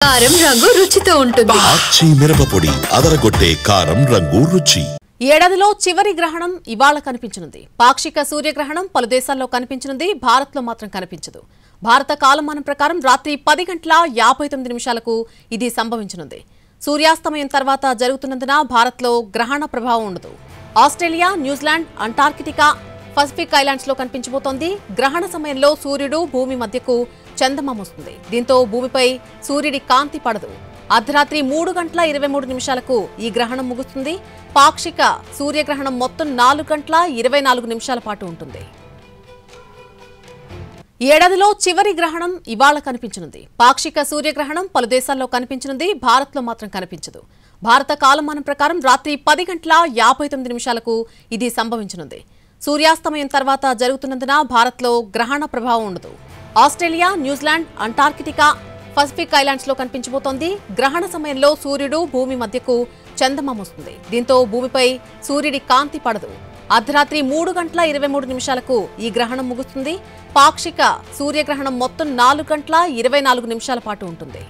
కారం రంగు రుచితో ఉంటుంది. ఆచి మిరపపొడి అదరగొట్టే కారం రంగు రుచి. ఏడాదిలో చివరి గ్రహణం ఇవాళ కనిపించనుంది. పాక్షిక సూర్యగ్రహణం పలు దేశాల్లో కనిపించనుంది, భారత్లో మాత్రం కనిపించదు. భారత కాలమానం ప్రకారం రాత్రి 10:59 ఇది సంభవించనుంది. సూర్యాస్తమయం తర్వాత జరుగుతున్నందున భారత్లో గ్రహణ ప్రభావం ఉండదు. Australia, New Zealand, Antarctica, Pacific islands లో కనిపించబోతోంది. గ్రహణ సమయంలో సూర్యుడు భూమి మధ్యకు చందమామ వస్తుంది. దీంతో భూమిపై సూర్యుడి కాంతి పడదు. అర్ధరాత్రి 3:23 ఈ గ్రహణం ముగుస్తుంది. పాక్షిక సూర్యగ్రహణం మొత్తం 4:24 పాటు ఉంటుంది. ఏడాదిలో చివరి గ్రహణం ఇవాళ కనిపించనుంది. పాక్షిక సూర్యగ్రహణం పలు దేశాల్లో కనిపించనుంది, భారత్లో మాత్రం కనిపించదు. భారత కాలమానం ప్రకారం రాత్రి 10:59 ఇది సంభవించనుంది. సూర్యాస్తమయం తర్వాత జరుగుతున్నందున భారత్లో గ్రహణ ప్రభావం ఉండదు. Australia, New Zealand, Antarctica, Pacific islands లో కనిపించబోతోంది. గ్రహణ సమయంలో సూర్యుడు భూమి మధ్యకు చందమామ వస్తుంది. దీంతో భూమిపై సూర్యుడి కాంతి పడదు. అర్ధరాత్రి 3:23 ఈ గ్రహణం ముగుస్తుంది. పాక్షిక సూర్యగ్రహణం మొత్తం 4:24 పాటు ఉంటుంది.